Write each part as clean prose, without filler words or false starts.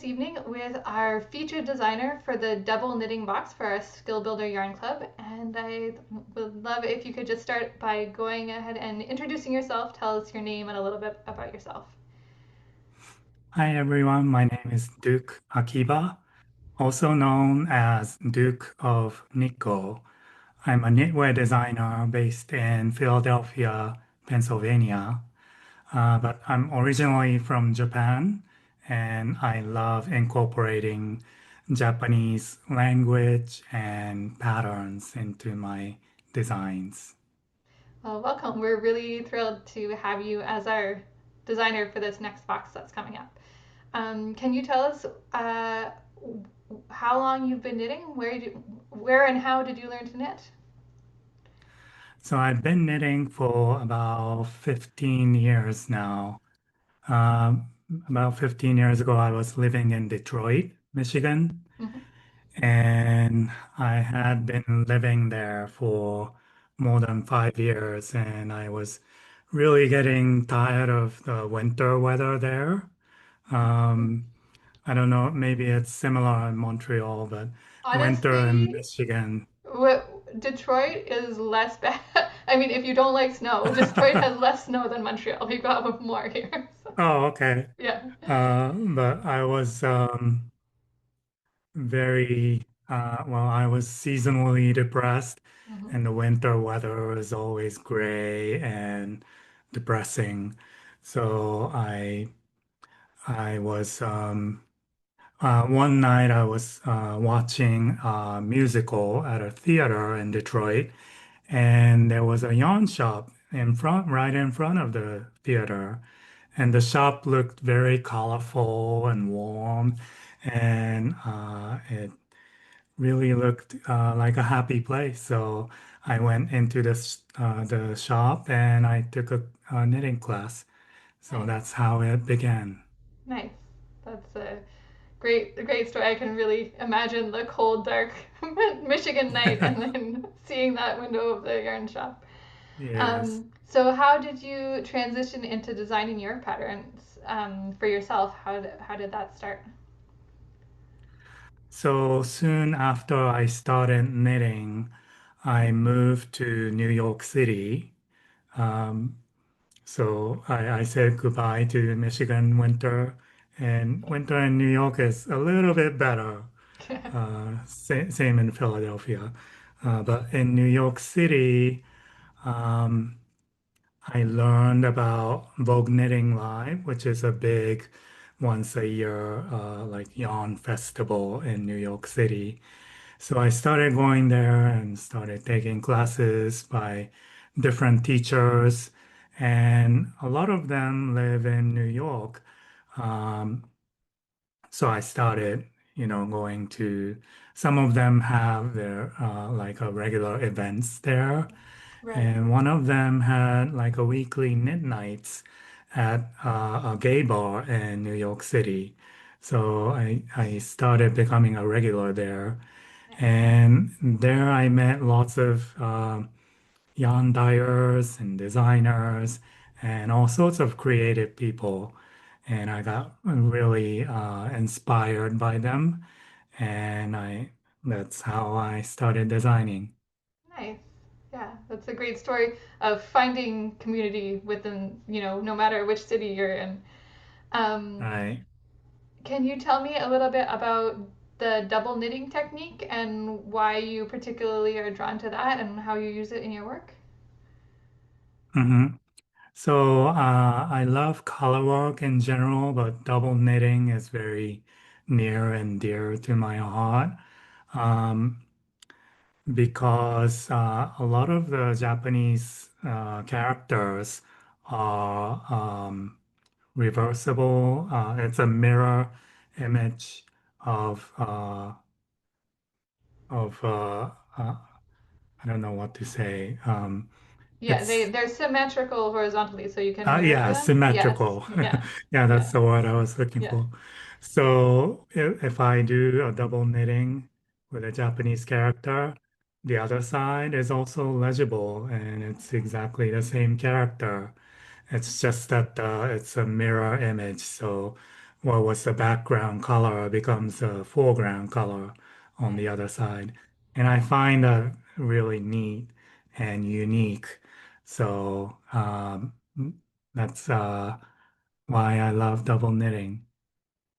evening with our featured designer for the double knitting box for our Skill Builder Yarn Club. And I would love if you could just start by going ahead and introducing yourself, tell us your name and a little bit about yourself. Hi everyone, my name is Duke Akiba, also known as Duke of Nikko. I'm a knitwear designer based in Philadelphia, Pennsylvania, but I'm originally from Japan and I love incorporating Japanese language and patterns into my designs. Well, welcome. We're really thrilled to have you as our designer for this next box that's coming up. Can you tell us how long you've been knitting? Where and how did you learn to knit? So I've been knitting for about 15 years now. Um, about 15 years ago, I was living in Detroit, Michigan, Mm-hmm. and I had been living there for more than 5 years, and I was really getting tired of the winter weather there. Um, I don't know, maybe it's similar in Montreal, but winter in Honestly, Michigan. Detroit is less bad. I mean, if you don't like snow, Detroit has less snow than Montreal. We've got more here. So, Oh, okay. yeah. But I was very well, I was seasonally depressed, Hmm. and the winter weather is always gray and depressing. So I was one night I was watching a musical at a theater in Detroit, and there was a yarn shop in front, right in front of the theater. And the shop looked very colorful and warm, and it really looked like a happy place. So I went into the shop and I took a knitting class. So Nice, that's how it began. nice. That's a great story. I can really imagine the cold, dark Michigan night and then seeing that window of the yarn shop. Yes. So how did you transition into designing your patterns for yourself? How did that start? So soon after I started knitting, I moved to New York City. Um, so I said goodbye to Michigan winter, and winter in New York is a little bit better. Same in Philadelphia. But in New York City, um, I learned about Vogue Knitting Live, which is a big once a year like yarn festival in New York City. So I started going there and started taking classes by different teachers, and a lot of them live in New York. Um, so I started, going to some of them have their like a regular events there, Right. and one of them had like a weekly knit nights at a gay bar in New York City. So I started becoming a regular there, Nice. and there I met lots of yarn dyers and designers and all sorts of creative people. And I got really inspired by them. And that's how I started designing. Nice. Yeah, that's a great story of finding community within, no matter which city you're in. Um, Right. can you tell me a little bit about the double knitting technique and why you particularly are drawn to that and how you use it in your work? hmm So I love color work in general, but double knitting is very near and dear to my heart. Um, because a lot of the Japanese characters are reversible. It's a mirror image of uh, of I don't know what to say. Yeah, It's they're symmetrical horozontally, so you can mirror yeah, them. Yes. symmetrical. Yeah. Yeah, Yeah. that's the word I was looking Yeah. for. So if I do a double knitting with a Japanese character, the other side is also legible and it's exactly the same character. It's just that it's a mirror image. So what was the background color becomes a foreground color on the Nice. other side. And I find that really neat and unique. So that's why I love double knitting.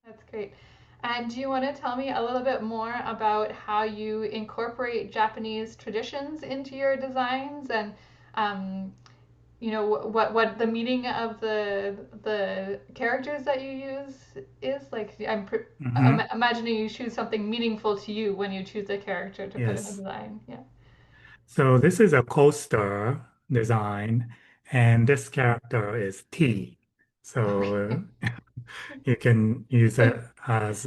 That's great. And do you want to tell me a little bit more about how you incorporate Japanese traditions into your designs and um, what the meaning of the characters that you use is? Like Hmm. imagining you choose something meaningful to you when you choose a character to put in a Yes. design. Yeah. So this is a coaster design, and this character is T. Okay. So you can use it as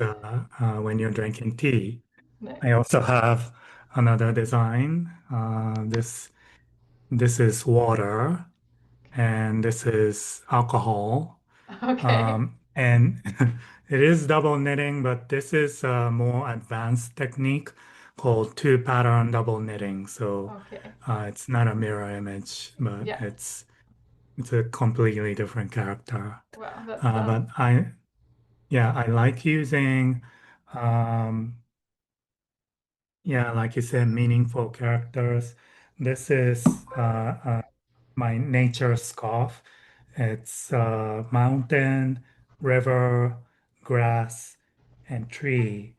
when you're drinking tea. Nice. I also have another design. This is water, and this is alcohol. Okay. And it is double knitting, but this is a more advanced technique called two pattern double knitting. So Okay. it's not a mirror image, but Yeah. it's a completely different character. Wow. That sounds. But I like using um, yeah, like you said, meaningful characters. This is my nature scarf. It's mountain, river, grass, and tree.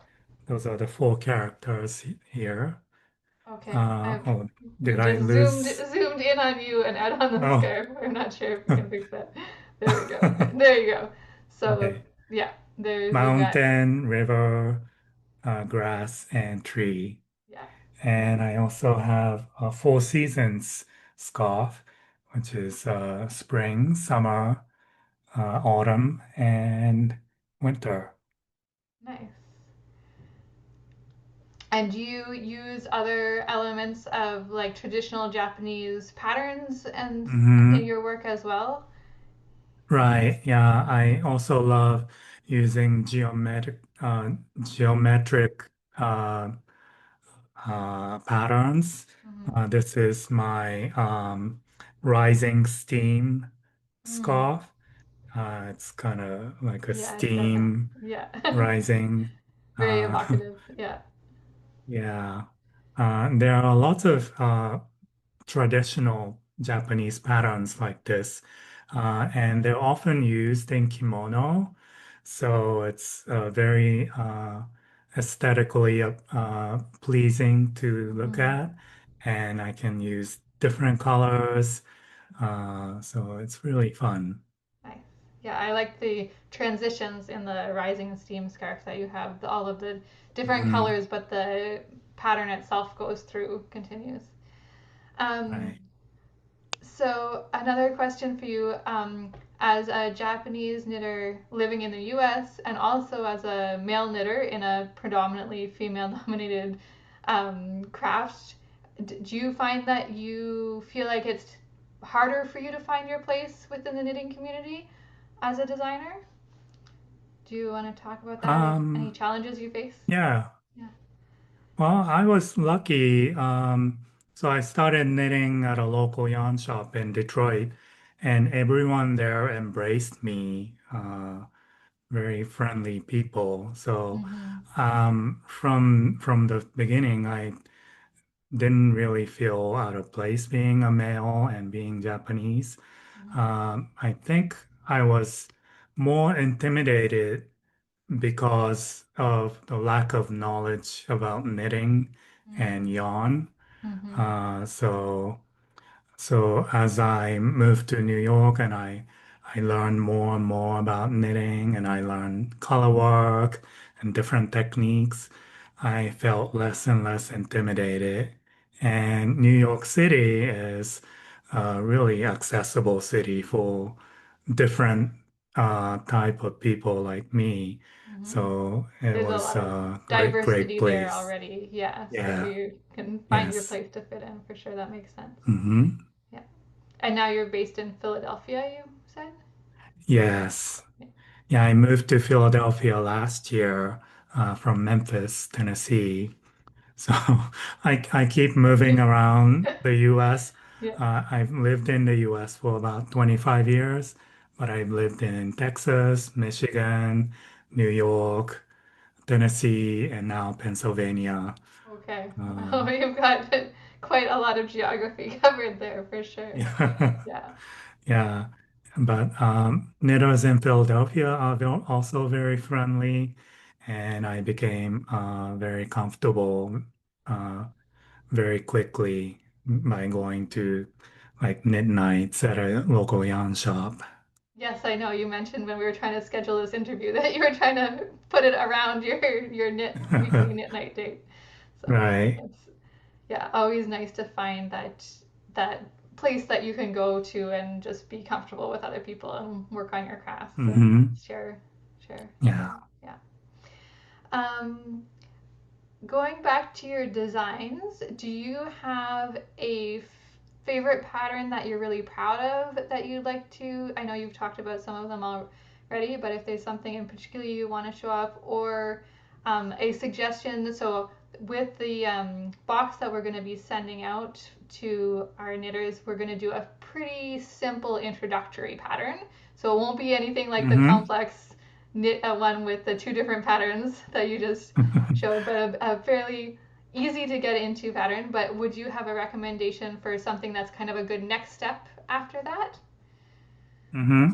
Those are the four characters here. Okay. Oh, We did I just lose? zoomed in on you and out on the Oh, scarf. I'm not sure if we can fix that. There we go. There you go. So okay. yeah, there's you've got Mountain, river, grass, and tree. yeah. And I also have a Four Seasons scarf, which is spring, summer, autumn, and winter. Nice. And do you use other elements of like traditional Japanese patterns and in Hmm. your work as well? Right. Yeah. I also love using geometric uh, patterns. Hmm. This is my rising steam Mm. scarf. It's kind of like a Yeah, it's definitely steam yeah. rising. Very Uh, evocative. Yeah. yeah. There are lots of traditional Japanese patterns like this, and they're often used in kimono. So it's very aesthetically pleasing to look Hmm. at, and I can use different colors. So it's really fun. Nice. Yeah, I like the transitions in the rising steam scarf that you have, all of the different Mhm. colors, but the pattern itself goes through, continues. Um, Right. so another question for you, as a Japanese knitter living in the U.S. and also as a male knitter in a predominantly female-dominated craft, do you find that you feel like it's harder for you to find your place within the knitting community as a designer? Do you want to talk about that or any Um, challenges you face? yeah. Yeah. Well, I was lucky. So I started knitting at a local yarn shop in Detroit, and everyone there embraced me. Very friendly people. So Mm-hmm. from the beginning, I didn't really feel out of place being a male and being Japanese. I think I was more intimidated because of the lack of knowledge about knitting and yarn. Mm-hmm. So as I moved to New York and I learned more and more about knitting and I learned color work and different techniques, I felt less and less intimidated. And New York City is a really accessible city for different type of people like me. Mm-hmm. So it There's a was lot of a great diversity there place. already. Yeah, so Yeah. you can find your Yes. place to fit in for sure. That makes sense. Hmm. Yeah. And now you're based in Philadelphia, you said? Yes. Yeah. Yeah, I moved to Philadelphia last year from Memphis, Tennessee. So I keep moving around the U.S. Yeah. I've lived in the U.S. for about 25 years, but I've lived in Texas, Michigan, New York, Tennessee, and now Pennsylvania. Okay. Uh, Well, you've got quite a lot of geography covered there for sure. yeah, Yeah. yeah. But knitters in Philadelphia are also very friendly, and I became very comfortable uh, very quickly by going to like knit nights at a local yarn shop. Yes, I know. You mentioned when we were trying to schedule this interview that you were trying to put it around your knit weekly knit night date. So Right. it's yeah, always nice to find that place that you can go to and just be comfortable with other people and work on your crafts and Hmm. share Yeah. yeah. Um, Going back to your designs, do you have a favorite pattern that you're really proud of that you'd like to? I know you've talked about some of them already, but if there's something in particular you want to show off, or a suggestion. So, with the box that we're going to be sending out to our knitters, we're going to do a pretty simple introductory pattern. So, it won't be anything like the Hmm. complex knit one with the two different patterns that you just showed, but a fairly easy to get into pattern. But would you have a recommendation for something that's kind of a good next step after that? Hmm.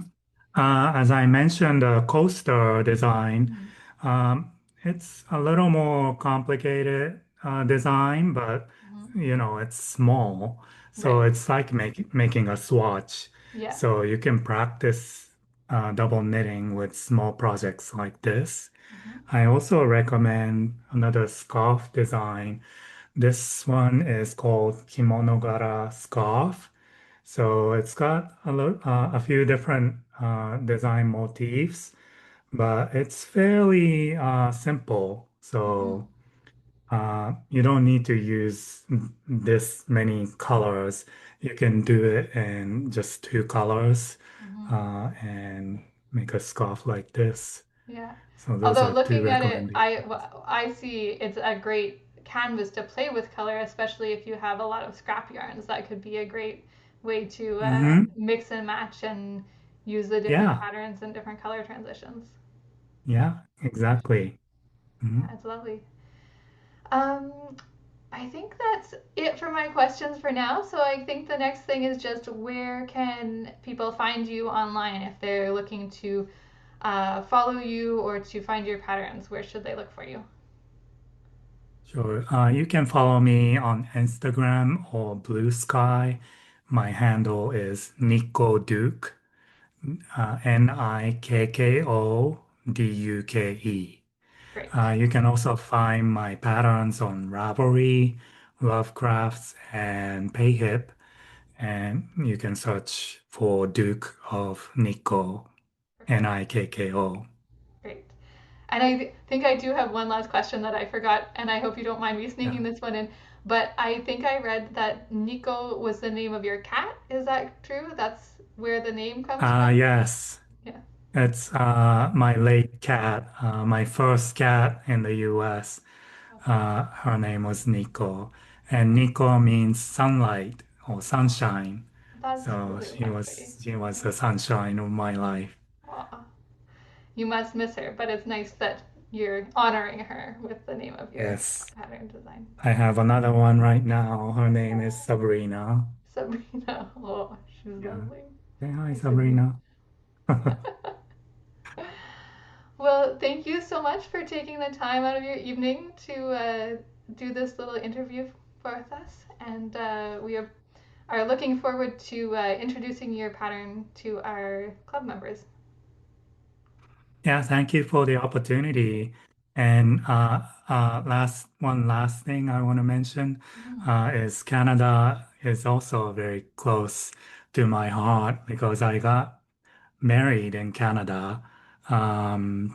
As I mentioned, the coaster design, Mm-hmm. um, it's a little more complicated design, but Mm-hmm. it's small. So Right. it's like making a swatch. Yeah. So you can practice double knitting with small projects like this. Mm-hmm. I also recommend another scarf design. This one is called Kimonogara scarf. So it's got a few different design motifs, but it's fairly simple. Mm-hmm. So you don't need to use this many colors. You can do it in just two colors Mm-hmm. and make a scarf like this. Yeah. So those Although are two looking at it, recommendations. I see it's a great canvas to play with color, especially if you have a lot of scrap yarns. That could be a great way to Hmm. mix and match and use the different Yeah, patterns and different color transitions. yeah, exactly. Yeah, Mhm. it's lovely. Um, I think that's it for my questions for now. So I think the next thing is just where can people find you online if they're looking to follow you or to find your patterns? Where should they look for you? Sure. You can follow me on Instagram or Blue Sky. My handle is Nikko Duke, Nikkoduke. Great. You can also find my patterns on Ravelry, Lovecrafts, and Payhip, and you can search for Duke of Nikko, Perfect. Nikko. Great. And I think I do have one last question that I forgot, and I hope you don't mind me Yeah. sneaking this one in. But I think I read that Nico was the name of your cat. Is that true? That's where the name comes from? Yes. Yeah. It's my late cat, my first cat in the US. Okay. Her name was Nico, and Nico means sunlight or sunshine. That's So really she lovely. was she was the sunshine of my life. Aw. You must miss her, but it's nice that you're honoring her with the name of your Yes, pattern design. I have another one right now. Her name is Sabrina. Sabrina. Oh, she's Yeah. lovely. Say hi, Hi, Sabrina. Sabrina. Well, thank you so much for taking the time out of your evening to do this little interview with us. And we are looking forward to introducing your pattern to our club members. Yeah, thank you for the opportunity. And last thing I want to mention Mm. is Canada is also very close to my heart because I got married in Canada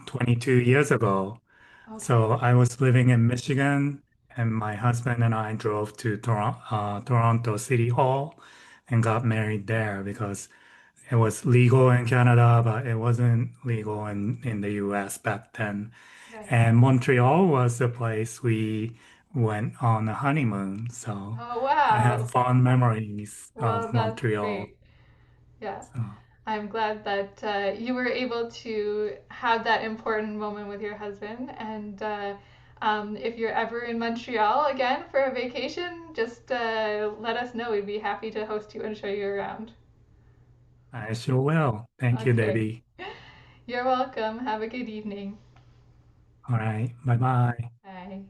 22 years ago. Okay, So I was living in Michigan, and my husband and I drove to Toronto City Hall and got married there because it was legal in Canada, but it wasn't legal in the US back then. right. And Montreal was the place we went on a honeymoon. So Oh, I have wow. fond memories Well, of that's Montreal. great. Yeah. So. I'm glad that you were able to have that important moment with your husband. And if you're ever in Montreal again for a vacation, just let us know. We'd be happy to host you and show you around. I sure will. Thank you, Okay. Debbie. You're welcome. Have a good evening. All right. Bye bye. Bye.